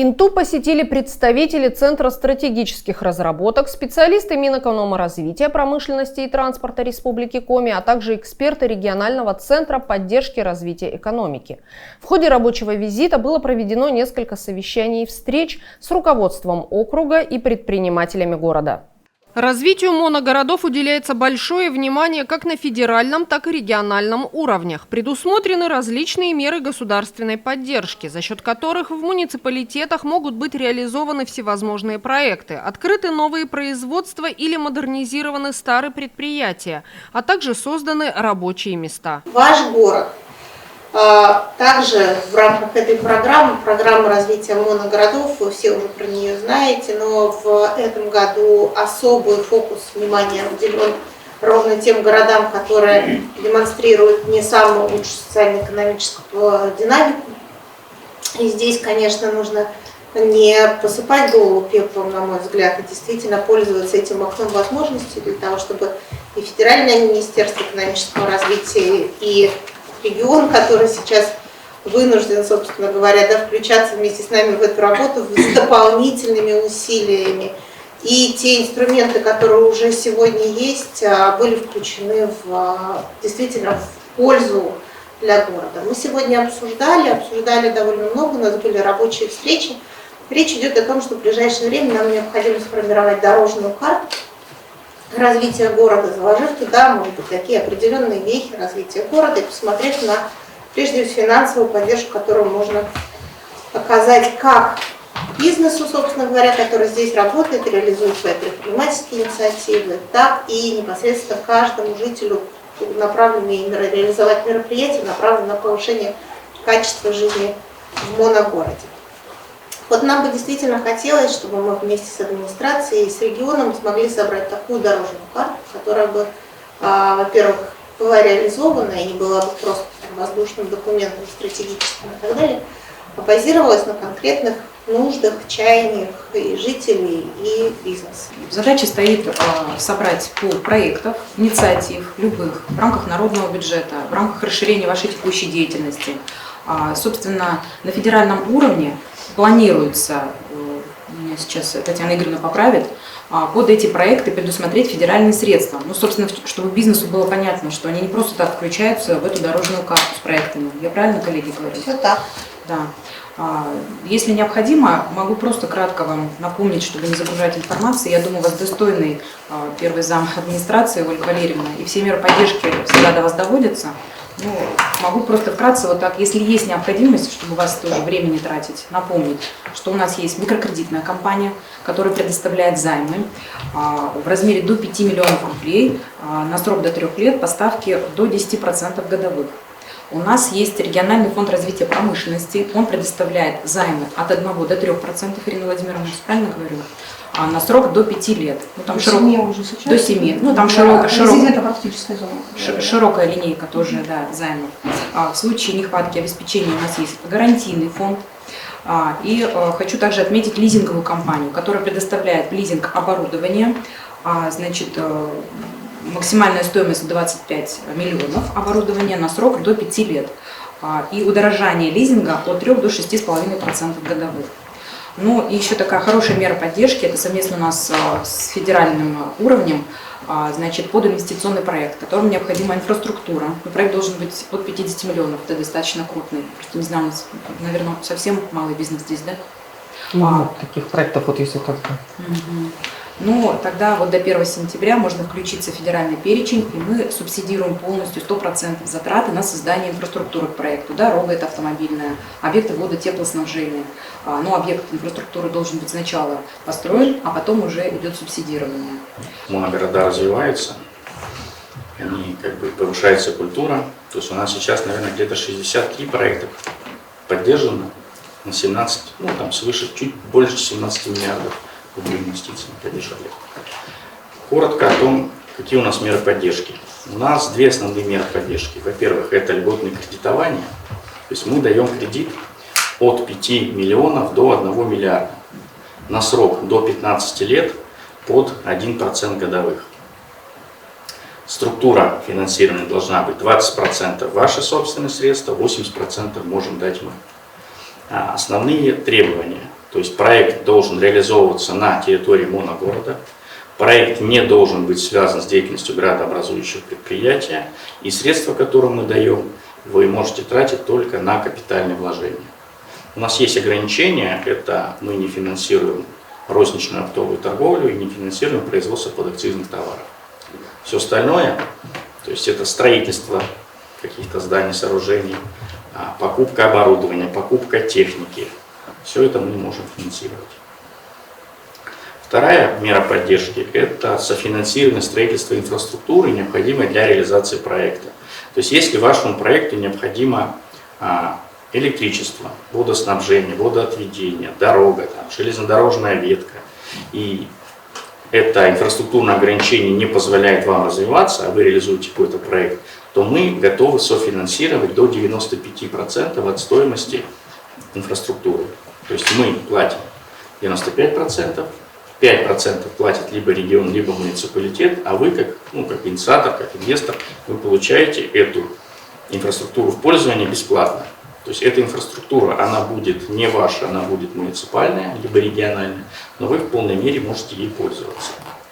ИНТУ посетили представители Центра стратегических разработок, специалисты Минэкономразвития, промышленности и транспорта Республики Коми, а также эксперты регионального центра поддержки развития экономики. В ходе рабочего визита было проведено несколько совещаний и встреч с руководством округа и предпринимателями города. Развитию моногородов уделяется большое внимание как на федеральном, так и региональном уровнях. Предусмотрены различные меры государственной поддержки, за счет которых в муниципалитетах могут быть реализованы всевозможные проекты, открыты новые производства или модернизированы старые предприятия, а также созданы рабочие места. Ваш город также в рамках этой программы развития моногородов, вы все уже про нее знаете, но в этом году особый фокус внимания уделен ровно тем городам, которые демонстрируют не самую лучшую социально-экономическую динамику. И здесь, конечно, нужно не посыпать голову пеплом, на мой взгляд, а действительно пользоваться этим окном возможностей для того, чтобы и Федеральное министерство экономического развития, и регион, который сейчас вынужден, собственно говоря, включаться вместе с нами в эту работу с дополнительными усилиями. И те инструменты, которые уже сегодня есть, были включены действительно в пользу для города. Мы сегодня обсуждали довольно много, у нас были рабочие встречи. Речь идет о том, что в ближайшее время нам необходимо сформировать дорожную карту развития города, заложив туда, может быть, такие определенные вехи развития города и посмотреть на, прежде всего, финансовую поддержку, которую можно оказать как бизнесу, собственно говоря, который здесь работает, реализует свои предпринимательские инициативы, так и непосредственно каждому жителю направленные реализовать мероприятия, направленные на повышение качества жизни в моногороде. Вот нам бы действительно хотелось, чтобы мы вместе с администрацией и с регионом смогли собрать такую дорожную карту, которая бы, во-первых, была реализована и не была бы просто воздушным документом стратегическим и так далее, а базировалась на конкретных нуждах, чаяниях и жителей, и бизнеса. Задача стоит собрать пул проектов, инициатив любых в рамках народного бюджета, в рамках расширения вашей текущей деятельности. Собственно, на федеральном уровне планируется, меня сейчас Татьяна Игоревна поправит, под эти проекты предусмотреть федеральные средства. Ну, собственно, чтобы бизнесу было понятно, что они не просто так включаются в эту дорожную карту с проектами. Я правильно, коллеги, говорю? Все так. Да. Если необходимо, могу просто кратко вам напомнить, чтобы не загружать информацией. Я думаю, у вас достойный первый зам администрации Ольга Валерьевна, и все меры поддержки всегда до вас доводятся. Ну, могу просто вкратце вот так, если есть необходимость, чтобы вас тоже времени тратить, напомнить, что у нас есть микрокредитная компания, которая предоставляет займы в размере до 5 миллионов рублей на срок до 3 лет по ставке до 10% годовых. У нас есть региональный фонд развития промышленности, он предоставляет займы от 1 до 3%, Ирина Владимировна, правильно говорю? На срок до 5 лет. Ну, там до 7. Ну, там широкая линейка тоже, да, займов. В случае нехватки обеспечения у нас есть гарантийный фонд. И хочу также отметить лизинговую компанию, которая предоставляет лизинг оборудования. Значит, максимальная стоимость 25 миллионов оборудования на срок до 5 лет. И удорожание лизинга от 3 до 6,5% годовых. Ну и еще такая хорошая мера поддержки, это совместно у нас с федеральным уровнем, значит, под инвестиционный проект, которому необходима инфраструктура. Проект должен быть от 50 миллионов, это достаточно крупный. Просто не знаю, у нас, наверное, совсем малый бизнес здесь, да? Таких проектов вот если как-то. Ну, тогда вот до 1 сентября можно включиться в федеральный перечень, и мы субсидируем полностью 100% затраты на создание инфраструктуры к проекту. Дорога это автомобильная, объекты водо-теплоснабжения. Но объект инфраструктуры должен быть сначала построен, а потом уже идет субсидирование. Моногорода развиваются, они как бы повышается культура. То есть у нас сейчас, наверное, где-то 63 проекта поддержано на 17, ну там свыше, чуть больше 17 миллиардов. Инвестиций поддержали. Коротко о том, какие у нас меры поддержки. У нас две основные меры поддержки. Во-первых, это льготное кредитование. То есть мы даем кредит от 5 миллионов до 1 миллиарда на срок до 15 лет под 1% годовых. Структура финансирования должна быть 20% ваши собственные средства, 80% можем дать мы. Основные требования. То есть проект должен реализовываться на территории моногорода. Проект не должен быть связан с деятельностью градообразующего предприятия. И средства, которые мы даем, вы можете тратить только на капитальные вложения. У нас есть ограничения, это мы не финансируем розничную оптовую торговлю и не финансируем производство подакцизных товаров. Все остальное, то есть это строительство каких-то зданий, сооружений, покупка оборудования, покупка техники, все это мы можем финансировать. Вторая мера поддержки – это софинансирование строительства инфраструктуры, необходимой для реализации проекта. То есть если вашему проекту необходимо электричество, водоснабжение, водоотведение, дорога, там, железнодорожная ветка, и это инфраструктурное ограничение не позволяет вам развиваться, а вы реализуете какой-то проект, то мы готовы софинансировать до 95% от стоимости инфраструктуры. То есть мы платим 95%, 5% платит либо регион, либо муниципалитет, а вы как инициатор, как инвестор, вы получаете эту инфраструктуру в пользование бесплатно. То есть эта инфраструктура, она будет не ваша, она будет муниципальная, либо региональная, но вы в полной мере можете ей пользоваться.